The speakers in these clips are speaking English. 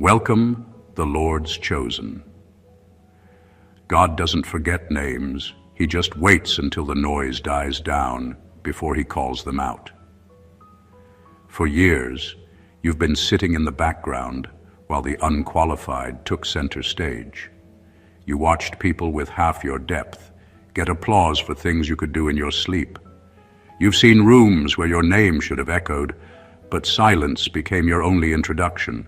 Welcome, the Lord's chosen. God doesn't forget names. He just waits until the noise dies down before he calls them out. For years, you've been sitting in the background while the unqualified took center stage. You watched people with half your depth get applause for things you could do in your sleep. You've seen rooms where your name should have echoed, but silence became your only introduction.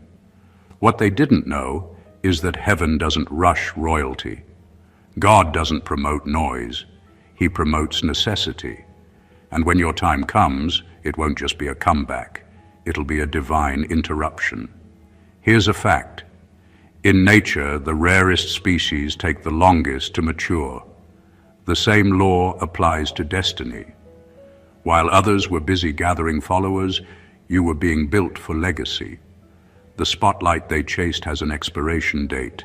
What they didn't know is that heaven doesn't rush royalty. God doesn't promote noise. He promotes necessity. And when your time comes, it won't just be a comeback. It'll be a divine interruption. Here's a fact. In nature, the rarest species take the longest to mature. The same law applies to destiny. While others were busy gathering followers, you were being built for legacy. The spotlight they chased has an expiration date.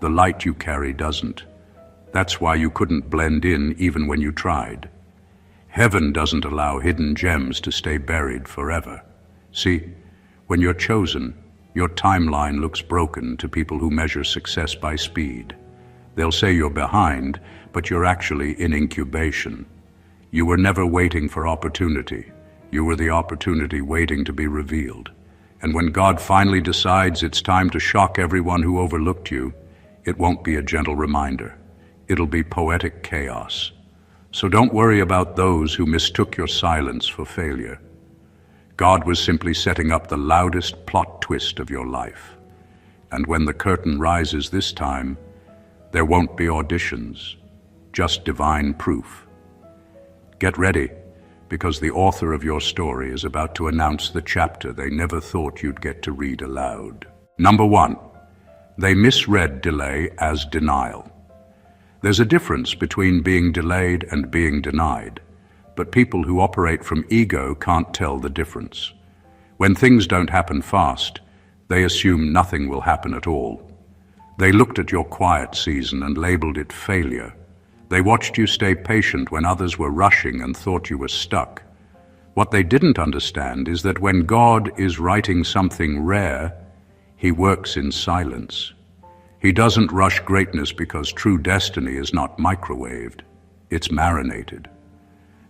The light you carry doesn't. That's why you couldn't blend in even when you tried. Heaven doesn't allow hidden gems to stay buried forever. See, when you're chosen, your timeline looks broken to people who measure success by speed. They'll say you're behind, but you're actually in incubation. You were never waiting for opportunity. You were the opportunity waiting to be revealed. And when God finally decides it's time to shock everyone who overlooked you, it won't be a gentle reminder. It'll be poetic chaos. So don't worry about those who mistook your silence for failure. God was simply setting up the loudest plot twist of your life. And when the curtain rises this time, there won't be auditions, just divine proof. Get ready, because the author of your story is about to announce the chapter they never thought you'd get to read aloud. Number 1, they misread delay as denial. There's a difference between being delayed and being denied, but people who operate from ego can't tell the difference. When things don't happen fast, they assume nothing will happen at all. They looked at your quiet season and labeled it failure. They watched you stay patient when others were rushing and thought you were stuck. What they didn't understand is that when God is writing something rare, He works in silence. He doesn't rush greatness because true destiny is not microwaved. It's marinated.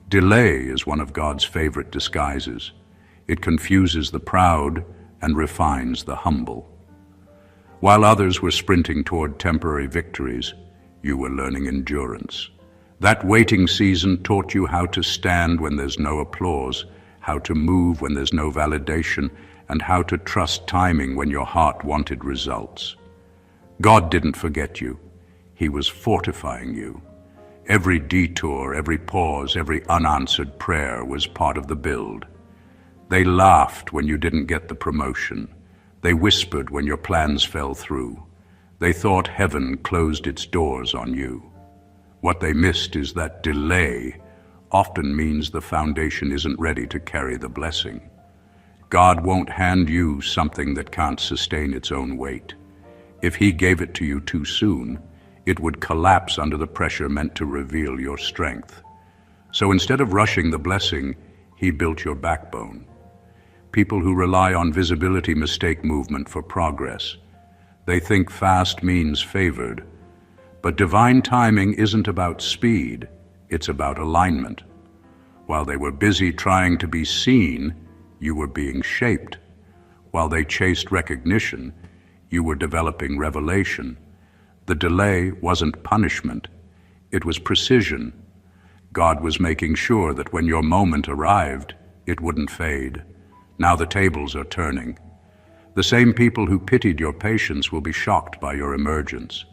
Delay is one of God's favorite disguises. It confuses the proud and refines the humble. While others were sprinting toward temporary victories, you were learning endurance. That waiting season taught you how to stand when there's no applause, how to move when there's no validation, and how to trust timing when your heart wanted results. God didn't forget you. He was fortifying you. Every detour, every pause, every unanswered prayer was part of the build. They laughed when you didn't get the promotion. They whispered when your plans fell through. They thought heaven closed its doors on you. What they missed is that delay often means the foundation isn't ready to carry the blessing. God won't hand you something that can't sustain its own weight. If He gave it to you too soon, it would collapse under the pressure meant to reveal your strength. So instead of rushing the blessing, He built your backbone. People who rely on visibility mistake movement for progress. They think fast means favored. But divine timing isn't about speed, it's about alignment. While they were busy trying to be seen, you were being shaped. While they chased recognition, you were developing revelation. The delay wasn't punishment, it was precision. God was making sure that when your moment arrived, it wouldn't fade. Now the tables are turning. The same people who pitied your patience will be shocked by your emergence.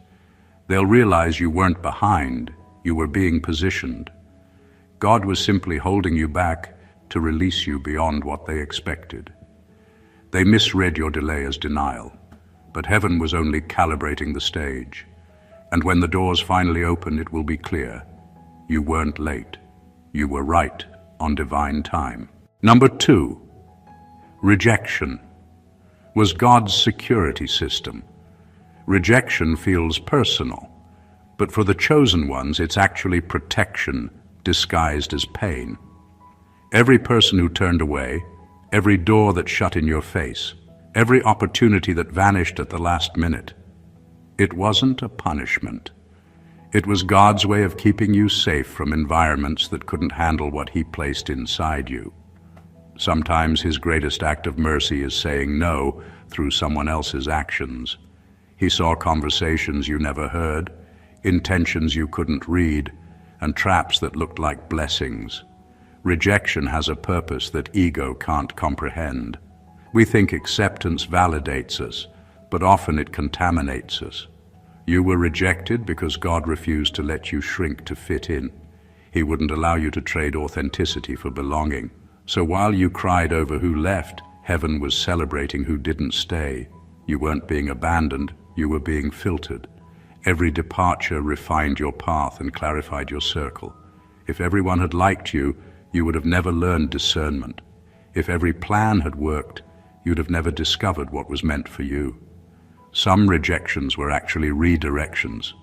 They'll realize you weren't behind, you were being positioned. God was simply holding you back to release you beyond what they expected. They misread your delay as denial, but heaven was only calibrating the stage. And when the doors finally open, it will be clear. You weren't late. You were right on divine time. Number 2, rejection was God's security system. Rejection feels personal, but for the chosen ones, it's actually protection disguised as pain. Every person who turned away, every door that shut in your face, every opportunity that vanished at the last minute. It wasn't a punishment. It was God's way of keeping you safe from environments that couldn't handle what He placed inside you. Sometimes His greatest act of mercy is saying no through someone else's actions. He saw conversations you never heard, intentions you couldn't read, and traps that looked like blessings. Rejection has a purpose that ego can't comprehend. We think acceptance validates us, but often it contaminates us. You were rejected because God refused to let you shrink to fit in. He wouldn't allow you to trade authenticity for belonging. So while you cried over who left, heaven was celebrating who didn't stay. You weren't being abandoned, you were being filtered. Every departure refined your path and clarified your circle. If everyone had liked you, you would have never learned discernment. If every plan had worked, you'd have never discovered what was meant for you. Some rejections were actually redirections.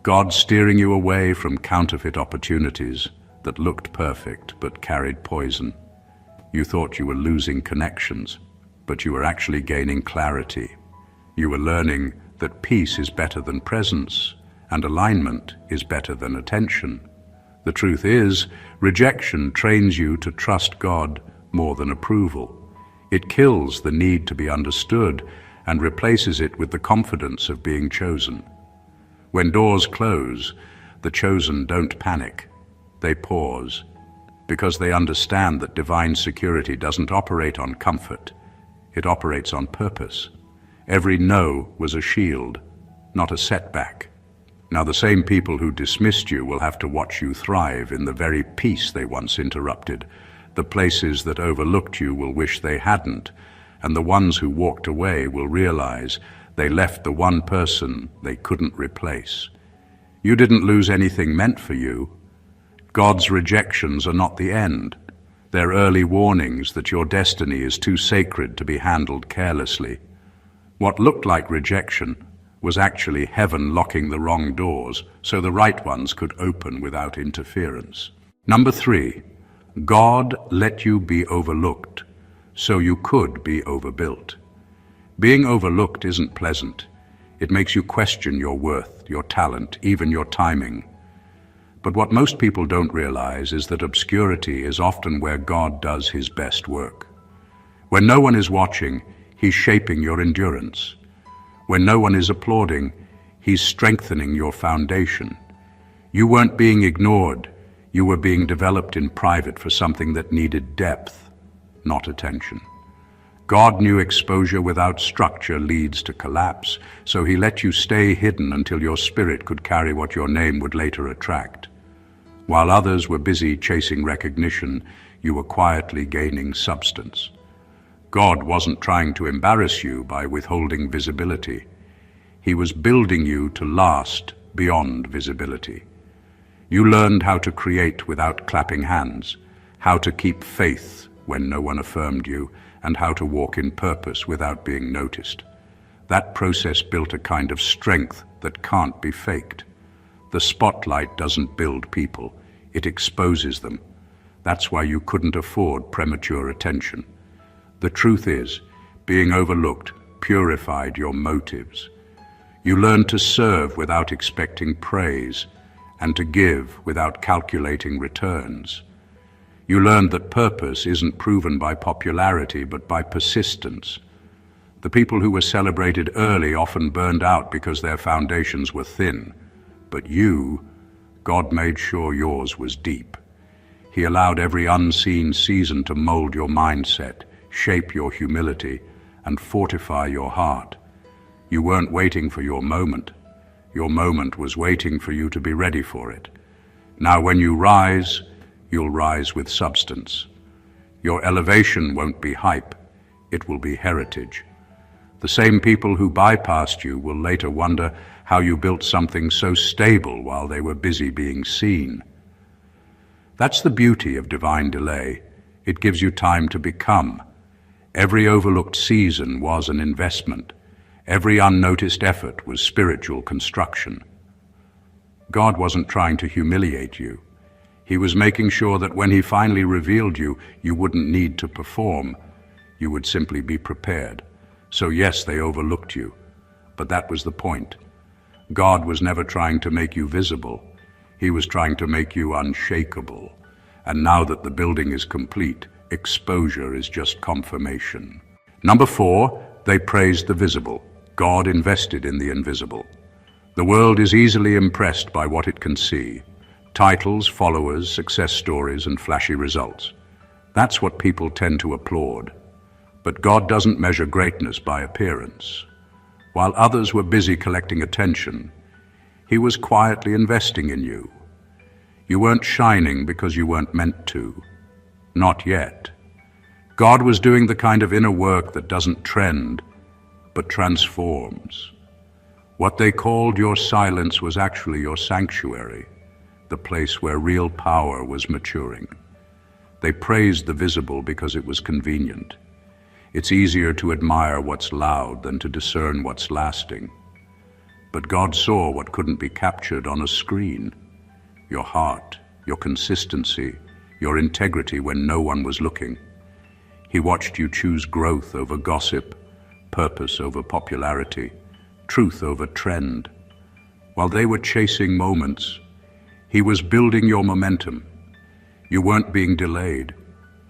God steering you away from counterfeit opportunities that looked perfect but carried poison. You thought you were losing connections, but you were actually gaining clarity. You were learning that peace is better than presence, and alignment is better than attention. The truth is, rejection trains you to trust God more than approval. It kills the need to be understood and replaces it with the confidence of being chosen. When doors close, the chosen don't panic. They pause, because they understand that divine security doesn't operate on comfort. It operates on purpose. Every no was a shield, not a setback. Now the same people who dismissed you will have to watch you thrive in the very peace they once interrupted. The places that overlooked you will wish they hadn't, and the ones who walked away will realize they left the one person they couldn't replace. You didn't lose anything meant for you. God's rejections are not the end. They're early warnings that your destiny is too sacred to be handled carelessly. What looked like rejection was actually heaven locking the wrong doors so the right ones could open without interference. Number 3, God let you be overlooked so you could be overbuilt. Being overlooked isn't pleasant. It makes you question your worth, your talent, even your timing. But what most people don't realize is that obscurity is often where God does His best work. When no one is watching, He's shaping your endurance. When no one is applauding, He's strengthening your foundation. You weren't being ignored. You were being developed in private for something that needed depth, not attention. God knew exposure without structure leads to collapse, so He let you stay hidden until your spirit could carry what your name would later attract. While others were busy chasing recognition, you were quietly gaining substance. God wasn't trying to embarrass you by withholding visibility. He was building you to last beyond visibility. You learned how to create without clapping hands, how to keep faith when no one affirmed you, and how to walk in purpose without being noticed. That process built a kind of strength that can't be faked. The spotlight doesn't build people, it exposes them. That's why you couldn't afford premature attention. The truth is, being overlooked purified your motives. You learned to serve without expecting praise, and to give without calculating returns. You learned that purpose isn't proven by popularity, but by persistence. The people who were celebrated early often burned out because their foundations were thin. But you, God made sure yours was deep. He allowed every unseen season to mold your mindset, shape your humility, and fortify your heart. You weren't waiting for your moment. Your moment was waiting for you to be ready for it. Now when you rise, you'll rise with substance. Your elevation won't be hype, it will be heritage. The same people who bypassed you will later wonder how you built something so stable while they were busy being seen. That's the beauty of divine delay. It gives you time to become. Every overlooked season was an investment. Every unnoticed effort was spiritual construction. God wasn't trying to humiliate you. He was making sure that when He finally revealed you, you wouldn't need to perform. You would simply be prepared. So yes, they overlooked you, but that was the point. God was never trying to make you visible. He was trying to make you unshakable. And now that the building is complete, exposure is just confirmation. Number 4, they praised the visible. God invested in the invisible. The world is easily impressed by what it can see. Titles, followers, success stories, and flashy results. That's what people tend to applaud. But God doesn't measure greatness by appearance. While others were busy collecting attention, He was quietly investing in you. You weren't shining because you weren't meant to. Not yet. God was doing the kind of inner work that doesn't trend, but transforms. What they called your silence was actually your sanctuary, the place where real power was maturing. They praised the visible because it was convenient. It's easier to admire what's loud than to discern what's lasting. But God saw what couldn't be captured on a screen. Your heart, your consistency, your integrity when no one was looking. He watched you choose growth over gossip, purpose over popularity, truth over trend. While they were chasing moments, He was building your momentum. You weren't being delayed.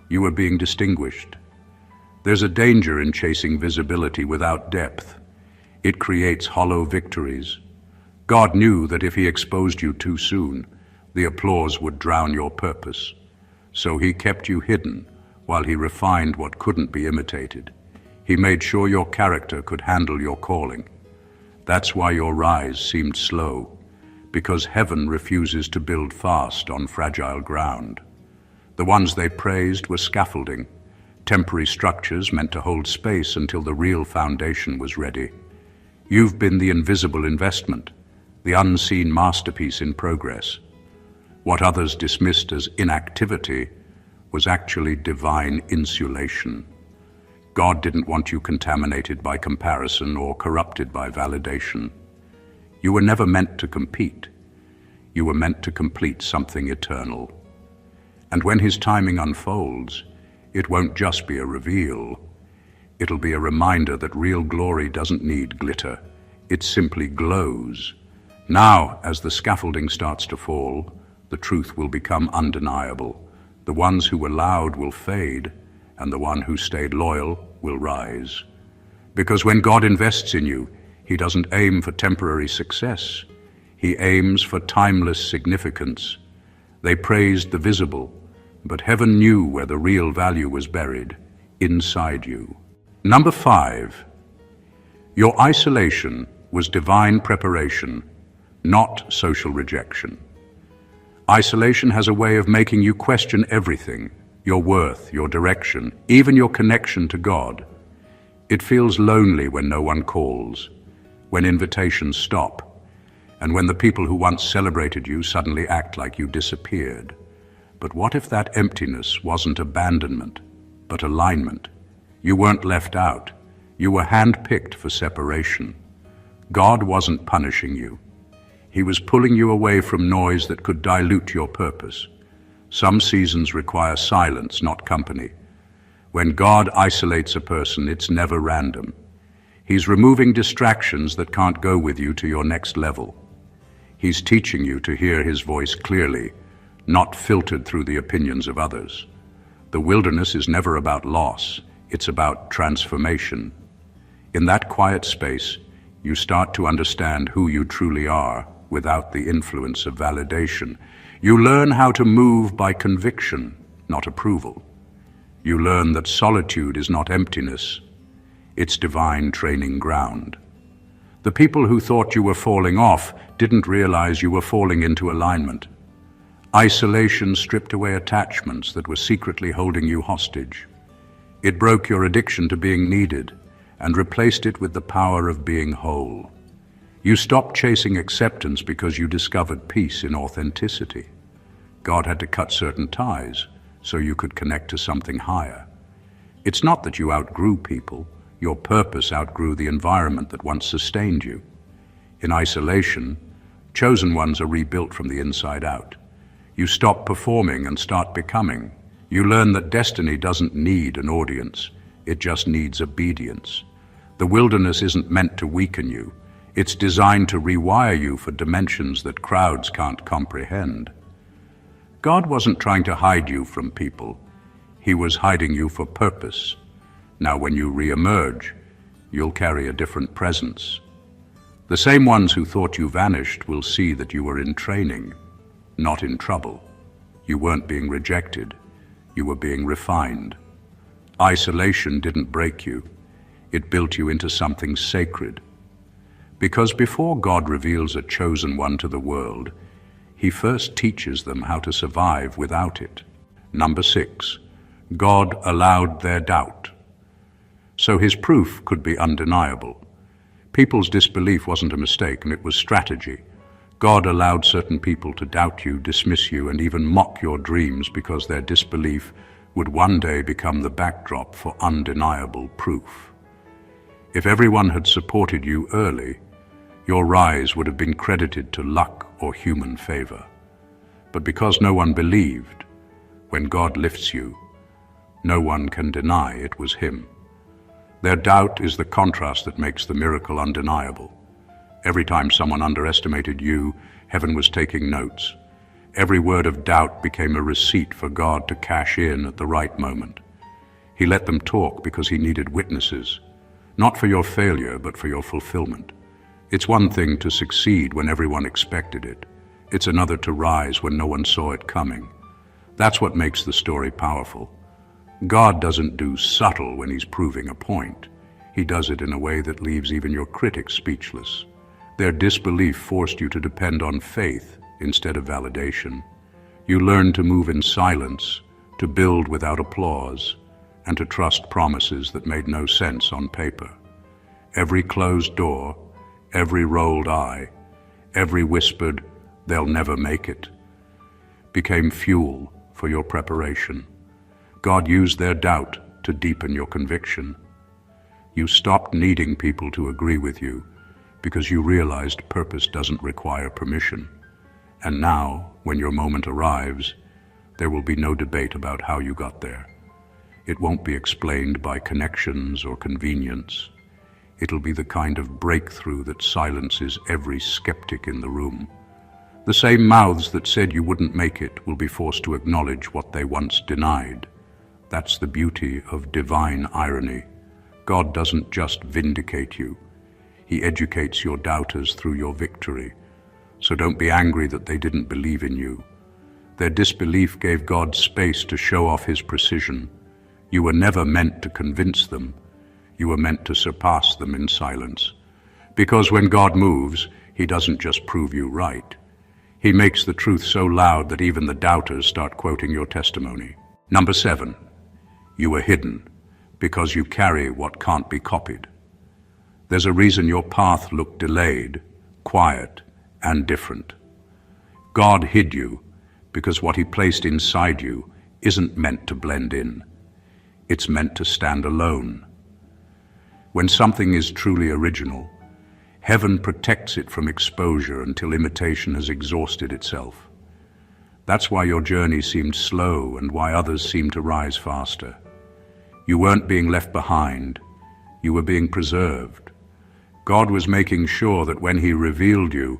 You were being distinguished. There's a danger in chasing visibility without depth. It creates hollow victories. God knew that if He exposed you too soon, the applause would drown your purpose. So He kept you hidden while He refined what couldn't be imitated. He made sure your character could handle your calling. That's why your rise seemed slow, because heaven refuses to build fast on fragile ground. The ones they praised were scaffolding, temporary structures meant to hold space until the real foundation was ready. You've been the invisible investment, the unseen masterpiece in progress. What others dismissed as inactivity was actually divine insulation. God didn't want you contaminated by comparison or corrupted by validation. You were never meant to compete. You were meant to complete something eternal. And when His timing unfolds, it won't just be a reveal. It'll be a reminder that real glory doesn't need glitter. It simply glows. Now, as the scaffolding starts to fall, the truth will become undeniable. The ones who were loud will fade, and the one who stayed loyal will rise. Because when God invests in you, He doesn't aim for temporary success. He aims for timeless significance. They praised the visible, but heaven knew where the real value was buried, inside you. Number 5, your isolation was divine preparation, not social rejection. Isolation has a way of making you question everything, your worth, your direction, even your connection to God. It feels lonely when no one calls, when invitations stop, and when the people who once celebrated you suddenly act like you disappeared. But what if that emptiness wasn't abandonment, but alignment? You weren't left out. You were handpicked for separation. God wasn't punishing you. He was pulling you away from noise that could dilute your purpose. Some seasons require silence, not company. When God isolates a person, it's never random. He's removing distractions that can't go with you to your next level. He's teaching you to hear His voice clearly, not filtered through the opinions of others. The wilderness is never about loss, it's about transformation. In that quiet space, you start to understand who you truly are without the influence of validation. You learn how to move by conviction, not approval. You learn that solitude is not emptiness, it's divine training ground. The people who thought you were falling off didn't realize you were falling into alignment. Isolation stripped away attachments that were secretly holding you hostage. It broke your addiction to being needed and replaced it with the power of being whole. You stopped chasing acceptance because you discovered peace in authenticity. God had to cut certain ties so you could connect to something higher. It's not that you outgrew people, your purpose outgrew the environment that once sustained you. In isolation, chosen ones are rebuilt from the inside out. You stop performing and start becoming. You learn that destiny doesn't need an audience, it just needs obedience. The wilderness isn't meant to weaken you. It's designed to rewire you for dimensions that crowds can't comprehend. God wasn't trying to hide you from people. He was hiding you for purpose. Now when you re-emerge, you'll carry a different presence. The same ones who thought you vanished will see that you were in training, not in trouble. You weren't being rejected. You were being refined. Isolation didn't break you. It built you into something sacred. Because before God reveals a chosen one to the world, He first teaches them how to survive without it. Number 6, God allowed their doubt. So His proof could be undeniable. People's disbelief wasn't a mistake, and it was strategy. God allowed certain people to doubt you, dismiss you, and even mock your dreams because their disbelief would one day become the backdrop for undeniable proof. If everyone had supported you early, your rise would have been credited to luck or human favor. But because no one believed, when God lifts you, no one can deny it was Him. Their doubt is the contrast that makes the miracle undeniable. Every time someone underestimated you, heaven was taking notes. Every word of doubt became a receipt for God to cash in at the right moment. He let them talk because He needed witnesses, not for your failure, but for your fulfillment. It's one thing to succeed when everyone expected it. It's another to rise when no one saw it coming. That's what makes the story powerful. God doesn't do subtle when He's proving a point. He does it in a way that leaves even your critics speechless. Their disbelief forced you to depend on faith instead of validation. You learned to move in silence, to build without applause, and to trust promises that made no sense on paper. Every closed door, every rolled eye, every whispered, "They'll never make it," became fuel for your preparation. God used their doubt to deepen your conviction. You stopped needing people to agree with you because you realized purpose doesn't require permission. And now, when your moment arrives, there will be no debate about how you got there. It won't be explained by connections or convenience. It'll be the kind of breakthrough that silences every skeptic in the room. The same mouths that said you wouldn't make it will be forced to acknowledge what they once denied. That's the beauty of divine irony. God doesn't just vindicate you. He educates your doubters through your victory. So don't be angry that they didn't believe in you. Their disbelief gave God space to show off His precision. You were never meant to convince them. You were meant to surpass them in silence. Because when God moves, He doesn't just prove you right. He makes the truth so loud that even the doubters start quoting your testimony. Number 7, you were hidden because you carry what can't be copied. There's a reason your path looked delayed, quiet, and different. God hid you because what He placed inside you isn't meant to blend in. It's meant to stand alone. When something is truly original, heaven protects it from exposure until imitation has exhausted itself. That's why your journey seemed slow and why others seemed to rise faster. You weren't being left behind. You were being preserved. God was making sure that when He revealed you,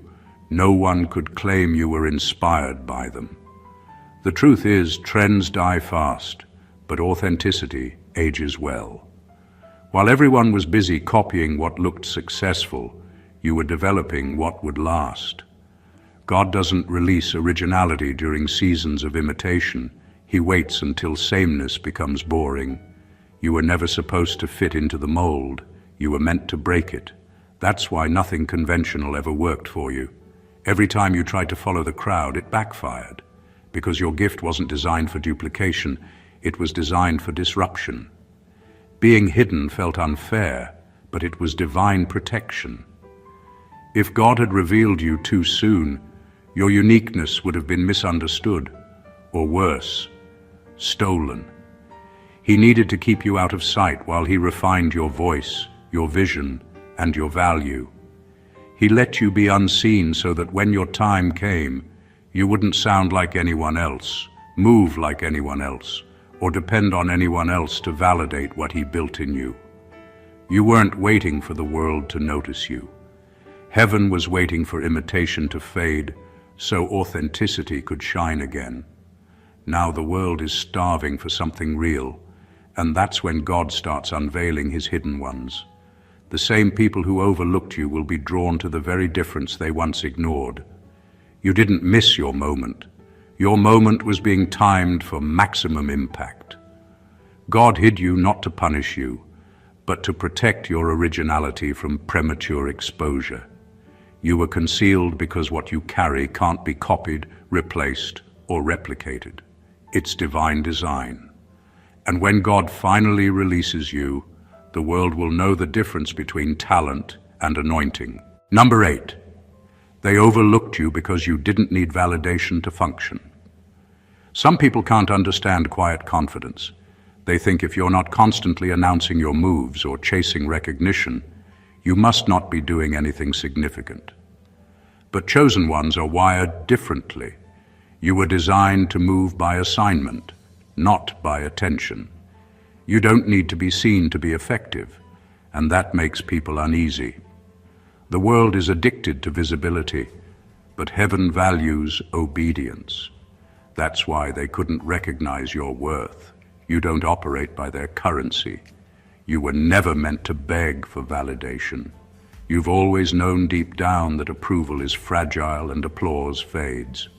no one could claim you were inspired by them. The truth is, trends die fast, but authenticity ages well. While everyone was busy copying what looked successful, you were developing what would last. God doesn't release originality during seasons of imitation. He waits until sameness becomes boring. You were never supposed to fit into the mold. You were meant to break it. That's why nothing conventional ever worked for you. Every time you tried to follow the crowd, it backfired. Because your gift wasn't designed for duplication, it was designed for disruption. Being hidden felt unfair, but it was divine protection. If God had revealed you too soon, your uniqueness would have been misunderstood, or worse, stolen. He needed to keep you out of sight while He refined your voice, your vision, and your value. He let you be unseen so that when your time came, you wouldn't sound like anyone else, move like anyone else, or depend on anyone else to validate what He built in you. You weren't waiting for the world to notice you. Heaven was waiting for imitation to fade so authenticity could shine again. Now the world is starving for something real, and that's when God starts unveiling his hidden ones. The same people who overlooked you will be drawn to the very difference they once ignored. You didn't miss your moment. Your moment was being timed for maximum impact. God hid you not to punish you, but to protect your originality from premature exposure. You were concealed because what you carry can't be copied, replaced, or replicated. It's divine design. And when God finally releases you, the world will know the difference between talent and anointing. Number 8. They overlooked you because you didn't need validation to function. Some people can't understand quiet confidence. They think if you're not constantly announcing your moves or chasing recognition, you must not be doing anything significant. But chosen ones are wired differently. You were designed to move by assignment, not by attention. You don't need to be seen to be effective, and that makes people uneasy. The world is addicted to visibility, but heaven values obedience. That's why they couldn't recognize your worth. You don't operate by their currency. You were never meant to beg for validation. You've always known deep down that approval is fragile and applause fades.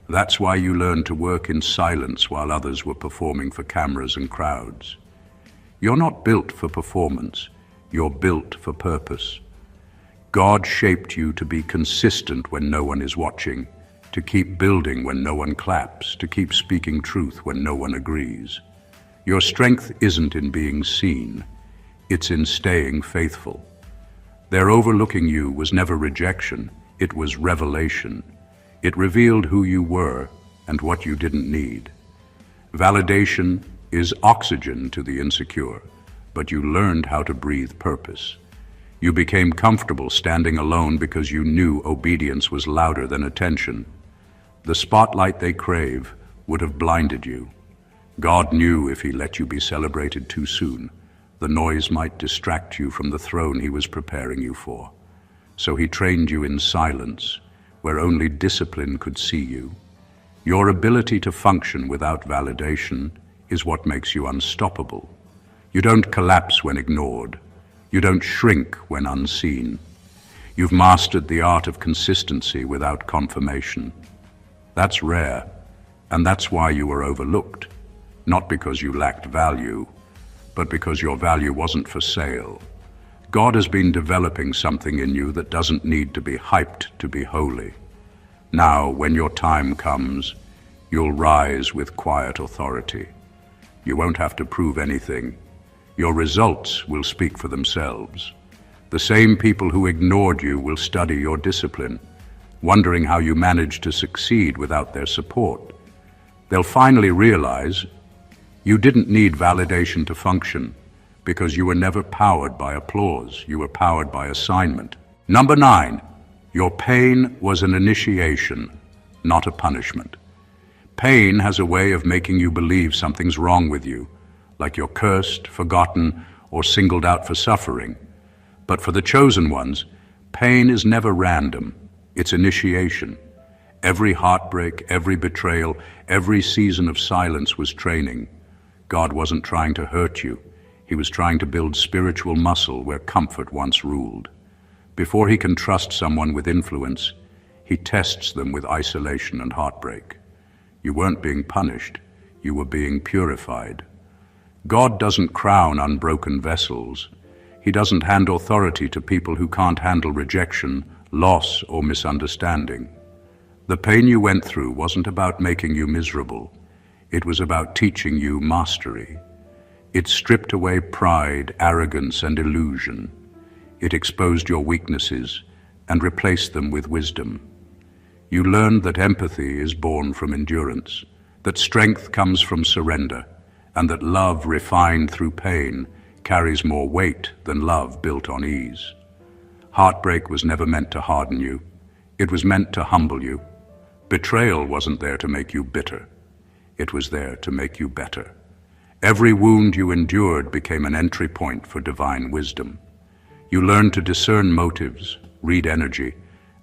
That's why you learned to work in silence while others were performing for cameras and crowds. You're not built for performance. You're built for purpose. God shaped you to be consistent when no one is watching, to keep building when no one claps, to keep speaking truth when no one agrees. Your strength isn't in being seen. It's in staying faithful. Their overlooking you was never rejection. It was revelation. It revealed who you were and what you didn't need. Validation is oxygen to the insecure, but you learned how to breathe purpose. You became comfortable standing alone because you knew obedience was louder than attention. The spotlight they crave would have blinded you. God knew if he let you be celebrated too soon, the noise might distract you from the throne he was preparing you for. So he trained you in silence, where only discipline could see you. Your ability to function without validation is what makes you unstoppable. You don't collapse when ignored. You don't shrink when unseen. You've mastered the art of consistency without confirmation. That's rare, and that's why you were overlooked. Not because you lacked value, but because your value wasn't for sale. God has been developing something in you that doesn't need to be hyped to be holy. Now, when your time comes, you'll rise with quiet authority. You won't have to prove anything. Your results will speak for themselves. The same people who ignored you will study your discipline, wondering how you managed to succeed without their support. They'll finally realize you didn't need validation to function because you were never powered by applause. You were powered by assignment. Number 9, your pain was an initiation, not a punishment. Pain has a way of making you believe something's wrong with you, like you're cursed, forgotten, or singled out for suffering. But for the chosen ones, pain is never random. It's initiation. Every heartbreak, every betrayal, every season of silence was training. God wasn't trying to hurt you. He was trying to build spiritual muscle where comfort once ruled. Before he can trust someone with influence, he tests them with isolation and heartbreak. You weren't being punished. You were being purified. God doesn't crown unbroken vessels. He doesn't hand authority to people who can't handle rejection, loss, or misunderstanding. The pain you went through wasn't about making you miserable. It was about teaching you mastery. It stripped away pride, arrogance, and illusion. It exposed your weaknesses and replaced them with wisdom. You learned that empathy is born from endurance, that strength comes from surrender, and that love refined through pain carries more weight than love built on ease. Heartbreak was never meant to harden you. It was meant to humble you. Betrayal wasn't there to make you bitter. It was there to make you better. Every wound you endured became an entry point for divine wisdom. You learned to discern motives, read energy,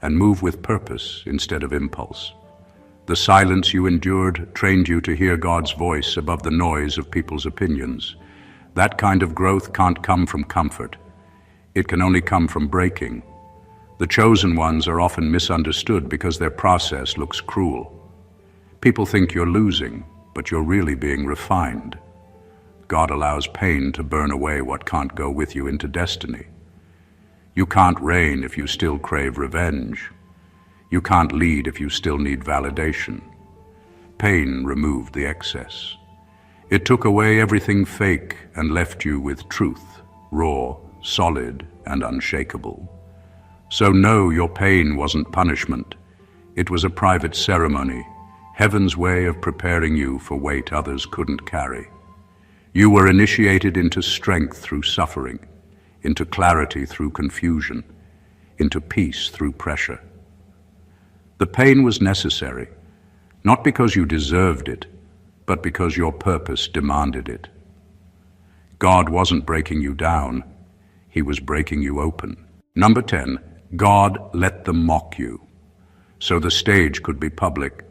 and move with purpose instead of impulse. The silence you endured trained you to hear God's voice above the noise of people's opinions. That kind of growth can't come from comfort. It can only come from breaking. The chosen ones are often misunderstood because their process looks cruel. People think you're losing, but you're really being refined. God allows pain to burn away what can't go with you into destiny. You can't reign if you still crave revenge. You can't lead if you still need validation. Pain removed the excess. It took away everything fake and left you with truth, raw, solid, and unshakable. So no, your pain wasn't punishment. It was a private ceremony, heaven's way of preparing you for weight others couldn't carry. You were initiated into strength through suffering, into clarity through confusion, into peace through pressure. The pain was necessary, not because you deserved it, but because your purpose demanded it. God wasn't breaking you down, He was breaking you open. Number 10, God let them mock you, so the stage could be public.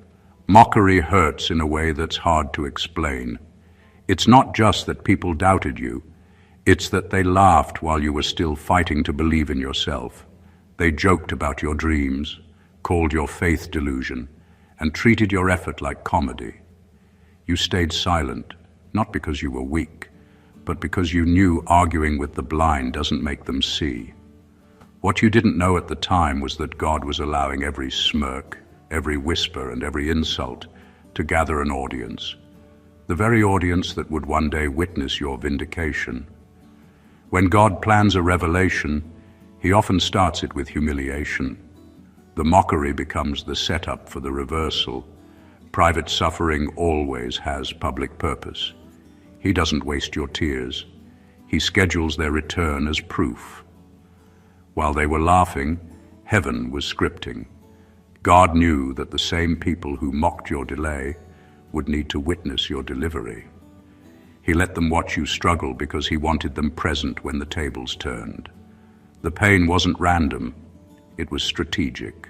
Mockery hurts in a way that's hard to explain. It's not just that people doubted you, it's that they laughed while you were still fighting to believe in yourself. They joked about your dreams, called your faith delusion, and treated your effort like comedy. You stayed silent, not because you were weak, but because you knew arguing with the blind doesn't make them see. What you didn't know at the time was that God was allowing every smirk, every whisper, and every insult to gather an audience, the very audience that would one day witness your vindication. When God plans a revelation, He often starts it with humiliation. The mockery becomes the setup for the reversal. Private suffering always has public purpose. He doesn't waste your tears. He schedules their return as proof. While they were laughing, heaven was scripting. God knew that the same people who mocked your delay would need to witness your delivery. He let them watch you struggle because He wanted them present when the tables turned. The pain wasn't random, it was strategic.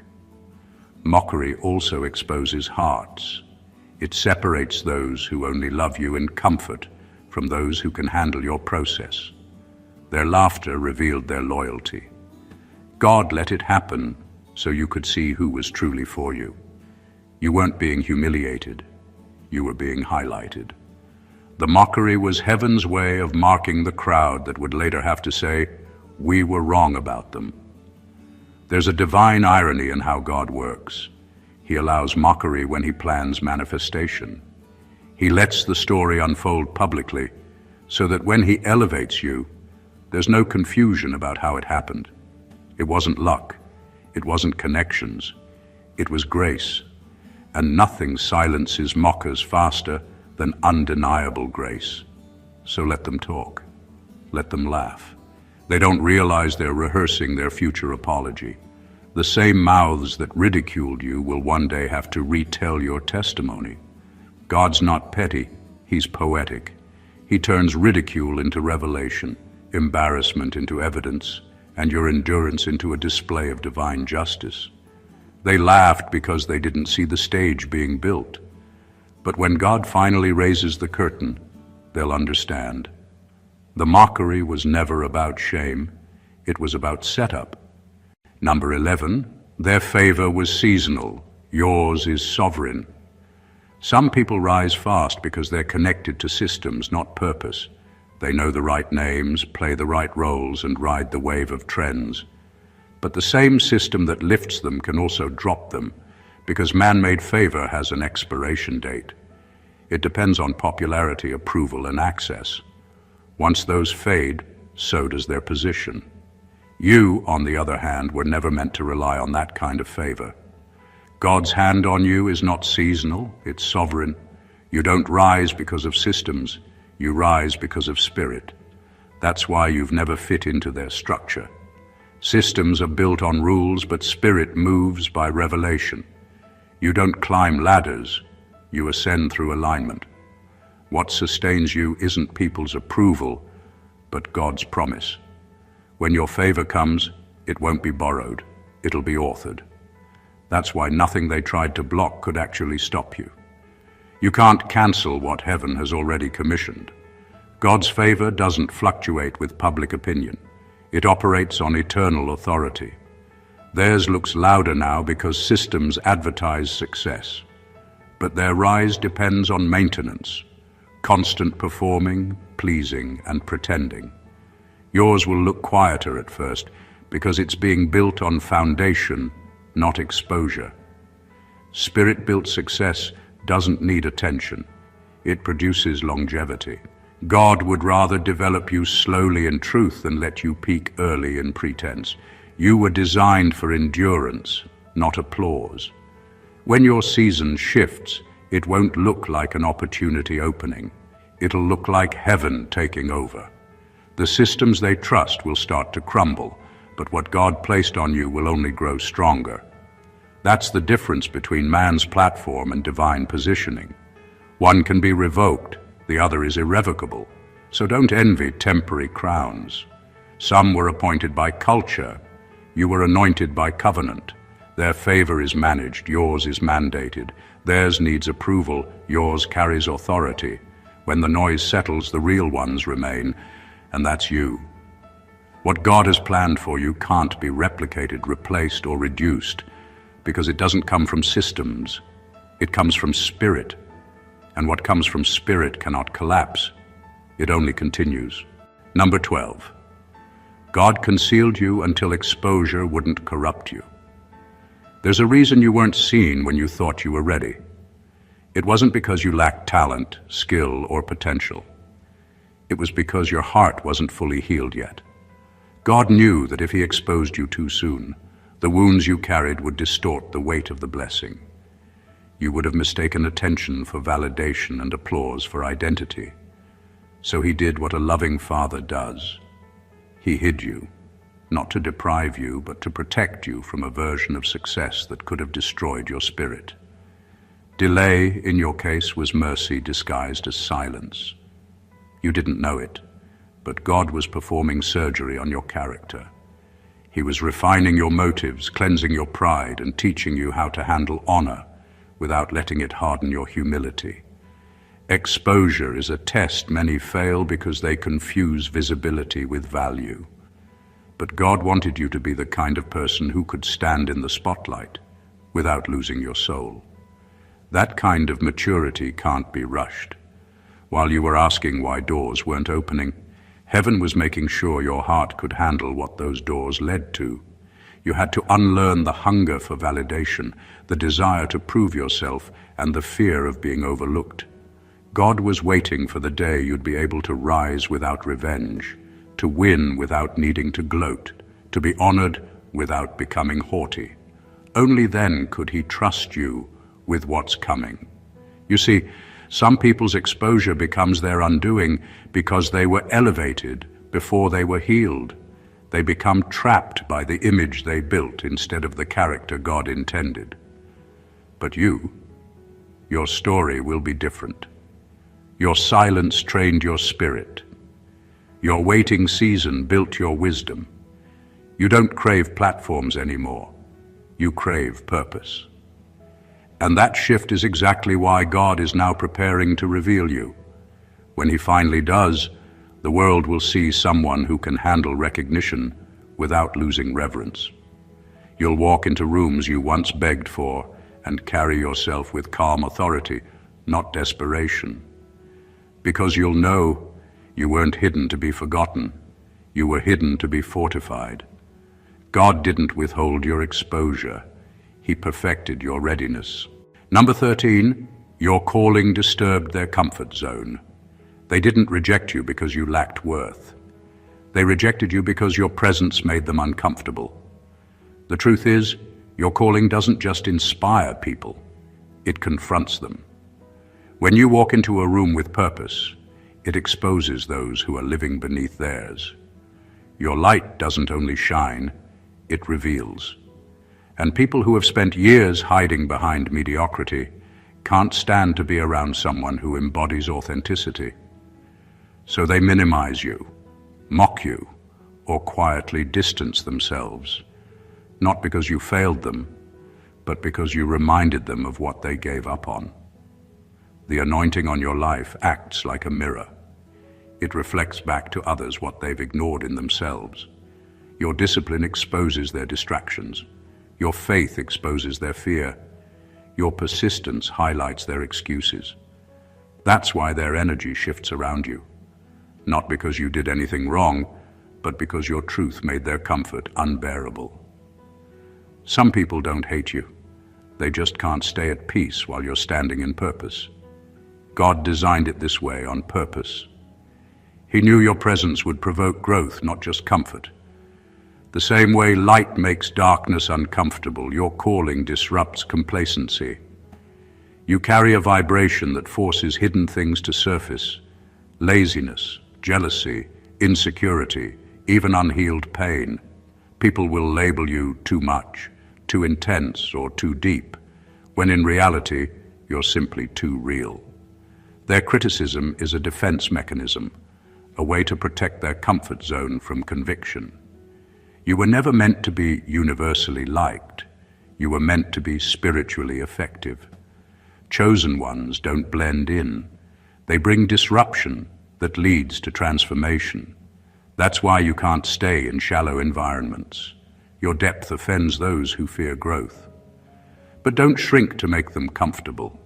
Mockery also exposes hearts. It separates those who only love you in comfort from those who can handle your process. Their laughter revealed their loyalty. God let it happen so you could see who was truly for you. You weren't being humiliated, you were being highlighted. The mockery was heaven's way of marking the crowd that would later have to say, "We were wrong about them." There's a divine irony in how God works. He allows mockery when He plans manifestation. He lets the story unfold publicly so that when He elevates you, there's no confusion about how it happened. It wasn't luck. It wasn't connections. It was grace. And nothing silences mockers faster than undeniable grace. So let them talk. Let them laugh. They don't realize they're rehearsing their future apology. The same mouths that ridiculed you will one day have to retell your testimony. God's not petty, He's poetic. He turns ridicule into revelation, embarrassment into evidence, and your endurance into a display of divine justice. They laughed because they didn't see the stage being built. But when God finally raises the curtain, they'll understand. The mockery was never about shame, it was about setup. Number 11, their favor was seasonal, yours is sovereign. Some people rise fast because they're connected to systems, not purpose. They know the right names, play the right roles, and ride the wave of trends. But the same system that lifts them can also drop them, because man-made favor has an expiration date. It depends on popularity, approval, and access. Once those fade, so does their position. You, on the other hand, were never meant to rely on that kind of favor. God's hand on you is not seasonal, it's sovereign. You don't rise because of systems, you rise because of spirit. That's why you've never fit into their structure. Systems are built on rules, but spirit moves by revelation. You don't climb ladders, you ascend through alignment. What sustains you isn't people's approval, but God's promise. When your favor comes, it won't be borrowed, it'll be authored. That's why nothing they tried to block could actually stop you. You can't cancel what heaven has already commissioned. God's favor doesn't fluctuate with public opinion. It operates on eternal authority. Theirs looks louder now because systems advertise success. But their rise depends on maintenance, constant performing, pleasing, and pretending. Yours will look quieter at first because it's being built on foundation, not exposure. Spirit-built success doesn't need attention. It produces longevity. God would rather develop you slowly in truth than let you peak early in pretense. You were designed for endurance, not applause. When your season shifts, it won't look like an opportunity opening. It'll look like heaven taking over. The systems they trust will start to crumble, but what God placed on you will only grow stronger. That's the difference between man's platform and divine positioning. One can be revoked, the other is irrevocable. So don't envy temporary crowns. Some were appointed by culture. You were anointed by covenant. Their favor is managed, yours is mandated. Theirs needs approval, yours carries authority. When the noise settles, the real ones remain, and that's you. What God has planned for you can't be replicated, replaced, or reduced, because it doesn't come from systems. It comes from spirit. And what comes from spirit cannot collapse. It only continues. Number 12. God concealed you until exposure wouldn't corrupt you. There's a reason you weren't seen when you thought you were ready. It wasn't because you lacked talent, skill, or potential. It was because your heart wasn't fully healed yet. God knew that if He exposed you too soon, the wounds you carried would distort the weight of the blessing. You would have mistaken attention for validation and applause for identity. So He did what a loving father does. He hid you, not to deprive you, but to protect you from a version of success that could have destroyed your spirit. Delay, in your case, was mercy disguised as silence. You didn't know it, but God was performing surgery on your character. He was refining your motives, cleansing your pride, and teaching you how to handle honor without letting it harden your humility. Exposure is a test many fail because they confuse visibility with value. But God wanted you to be the kind of person who could stand in the spotlight without losing your soul. That kind of maturity can't be rushed. While you were asking why doors weren't opening, heaven was making sure your heart could handle what those doors led to. You had to unlearn the hunger for validation, the desire to prove yourself, and the fear of being overlooked. God was waiting for the day you'd be able to rise without revenge, to win without needing to gloat, to be honored without becoming haughty. Only then could He trust you with what's coming. You see, some people's exposure becomes their undoing because they were elevated before they were healed. They become trapped by the image they built instead of the character God intended. But your story will be different. Your silence trained your spirit. Your waiting season built your wisdom. You don't crave platforms anymore. You crave purpose. And that shift is exactly why God is now preparing to reveal you. When He finally does, the world will see someone who can handle recognition without losing reverence. You'll walk into rooms you once begged for and carry yourself with calm authority, not desperation. Because you'll know you weren't hidden to be forgotten. You were hidden to be fortified. God didn't withhold your exposure. He perfected your readiness. Number 13, your calling disturbed their comfort zone. They didn't reject you because you lacked worth. They rejected you because your presence made them uncomfortable. The truth is, your calling doesn't just inspire people, it confronts them. When you walk into a room with purpose, it exposes those who are living beneath theirs. Your light doesn't only shine, it reveals. And people who have spent years hiding behind mediocrity can't stand to be around someone who embodies authenticity. So they minimize you, mock you, or quietly distance themselves, not because you failed them, but because you reminded them of what they gave up on. The anointing on your life acts like a mirror. It reflects back to others what they've ignored in themselves. Your discipline exposes their distractions. Your faith exposes their fear. Your persistence highlights their excuses. That's why their energy shifts around you. Not because you did anything wrong, but because your truth made their comfort unbearable. Some people don't hate you. They just can't stay at peace while you're standing in purpose. God designed it this way on purpose. He knew your presence would provoke growth, not just comfort. The same way light makes darkness uncomfortable, your calling disrupts complacency. You carry a vibration that forces hidden things to surface: laziness, jealousy, insecurity, even unhealed pain. People will label you too much, too intense, or too deep, when in reality, you're simply too real. Their criticism is a defense mechanism, a way to protect their comfort zone from conviction. You were never meant to be universally liked. You were meant to be spiritually effective. Chosen ones don't blend in. They bring disruption that leads to transformation. That's why you can't stay in shallow environments. Your depth offends those who fear growth. But don't shrink to make them comfortable.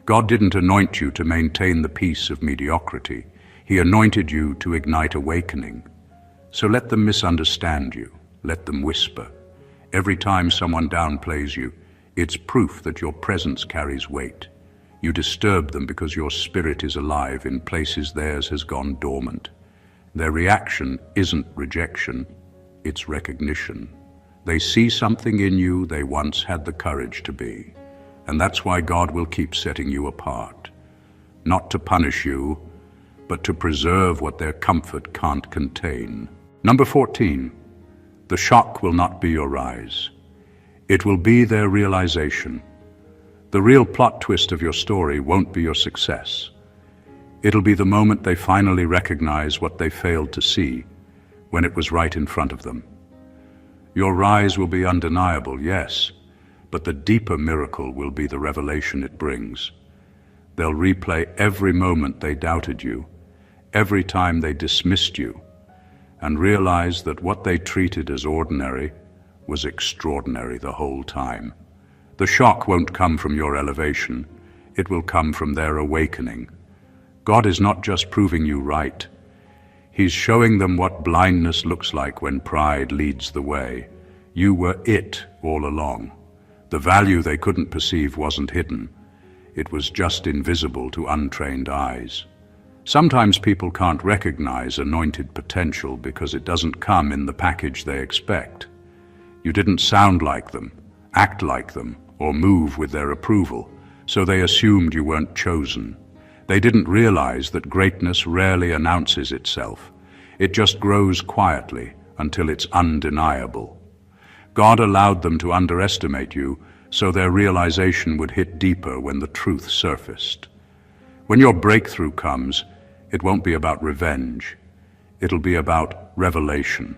God didn't anoint you to maintain the peace of mediocrity. He anointed you to ignite awakening. So let them misunderstand you. Let them whisper. Every time someone downplays you, it's proof that your presence carries weight. You disturb them because your spirit is alive in places theirs has gone dormant. Their reaction isn't rejection, it's recognition. They see something in you they once had the courage to be. And that's why God will keep setting you apart. Not to punish you, but to preserve what their comfort can't contain. Number 14, the shock will not be your rise. It will be their realization. The real plot twist of your story won't be your success. It'll be the moment they finally recognize what they failed to see, when it was right in front of them. Your rise will be undeniable, yes, but the deeper miracle will be the revelation it brings. They'll replay every moment they doubted you, every time they dismissed you, and realize that what they treated as ordinary was extraordinary the whole time. The shock won't come from your elevation, it will come from their awakening. God is not just proving you right. He's showing them what blindness looks like when pride leads the way. You were it all along. The value they couldn't perceive wasn't hidden. It was just invisible to untrained eyes. Sometimes people can't recognize anointed potential because it doesn't come in the package they expect. You didn't sound like them, act like them, or move with their approval, so they assumed you weren't chosen. They didn't realize that greatness rarely announces itself. It just grows quietly until it's undeniable. God allowed them to underestimate you so their realization would hit deeper when the truth surfaced. When your breakthrough comes, it won't be about revenge. It'll be about revelation.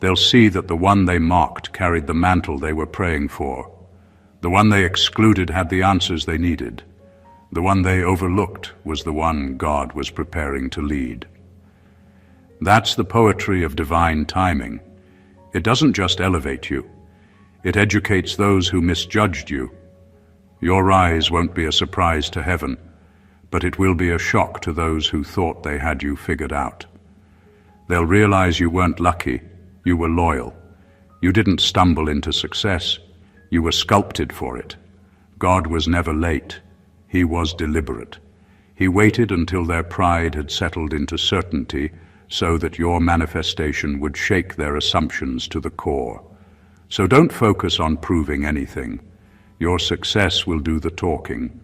They'll see that the one they mocked carried the mantle they were praying for. The one they excluded had the answers they needed. The one they overlooked was the one God was preparing to lead. That's the poetry of divine timing. It doesn't just elevate you. It educates those who misjudged you. Your rise won't be a surprise to heaven, but it will be a shock to those who thought they had you figured out. They'll realize you weren't lucky, you were loyal. You didn't stumble into success, you were sculpted for it. God was never late, He was deliberate. He waited until their pride had settled into certainty so that your manifestation would shake their assumptions to the core. So don't focus on proving anything. Your success will do the talking,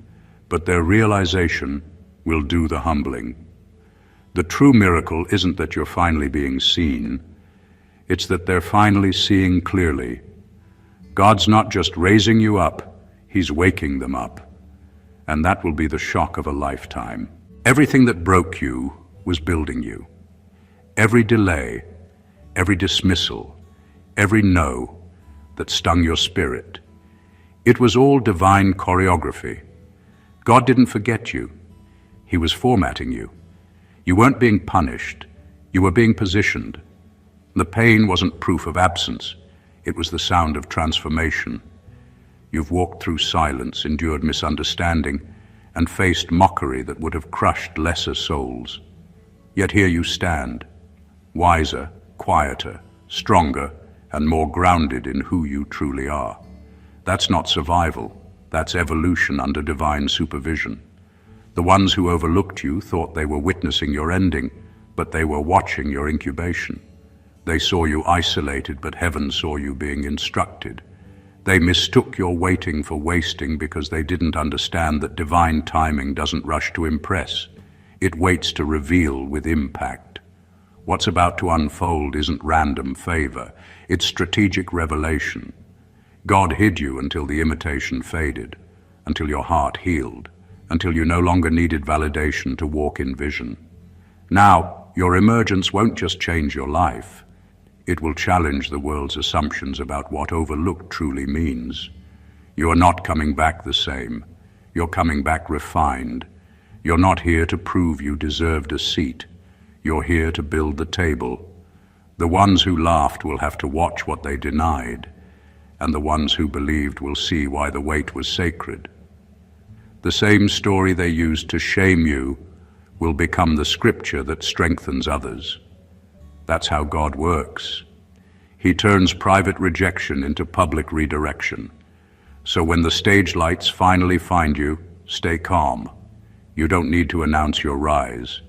but their realization will do the humbling. The true miracle isn't that you're finally being seen. It's that they're finally seeing clearly. God's not just raising you up, He's waking them up. and that will be the shock of a lifetime. Everything that broke you was building you. Every delay, every dismissal, every no that stung your spirit. It was all divine choreography. God didn't forget you. He was formatting you. You weren't being punished. You were being positioned. The pain wasn't proof of absence. It was the sound of transformation. You've walked through silence, endured misunderstanding, and faced mockery that would have crushed lesser souls. Yet here you stand, wiser, quieter, stronger, and more grounded in who you truly are. That's not survival. That's evolution under divine supervision. The ones who overlooked you thought they were witnessing your ending, but they were watching your incubation. They saw you isolated, but heaven saw you being instructed. They mistook your waiting for wasting because they didn't understand that divine timing doesn't rush to impress. It waits to reveal with impact. What's about to unfold isn't random favor. It's strategic revelation. God hid you until the imitation faded, until your heart healed, until you no longer needed validation to walk in vision. Now, your emergence won't just change your life. It will challenge the world's assumptions about what overlooked truly means. You are not coming back the same. You're coming back refined. You're not here to prove you deserved a seat. You're here to build the table. The ones who laughed will have to watch what they denied, and the ones who believed will see why the wait was sacred. The same story they used to shame you will become the scripture that strengthens others. That's how God works. He turns private rejection into public redirection. So when the stage lights finally find you, stay calm. You don't need to announce your rise.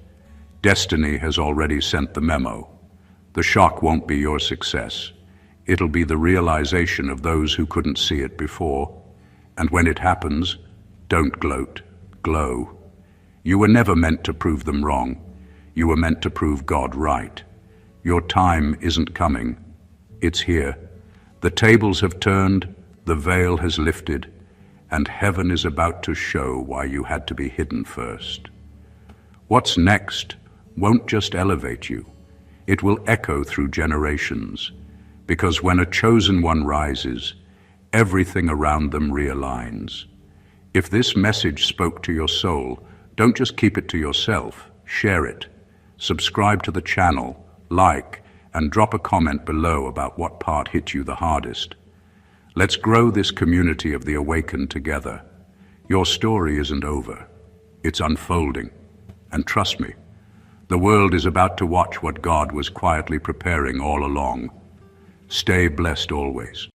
Destiny has already sent the memo. The shock won't be your success. It'll be the realization of those who couldn't see it before. And when it happens, don't gloat, glow. You were never meant to prove them wrong. You were meant to prove God right. Your time isn't coming. It's here. The tables have turned, the veil has lifted, and heaven is about to show why you had to be hidden first. What's next won't just elevate you. It will echo through generations, because when a chosen one rises, everything around them realigns. If this message spoke to your soul, don't just keep it to yourself, share it. Subscribe to the channel, like, and drop a comment below about what part hit you the hardest. Let's grow this community of the awakened together. Your story isn't over. It's unfolding. And trust me, the world is about to watch what God was quietly preparing all along. Stay blessed always.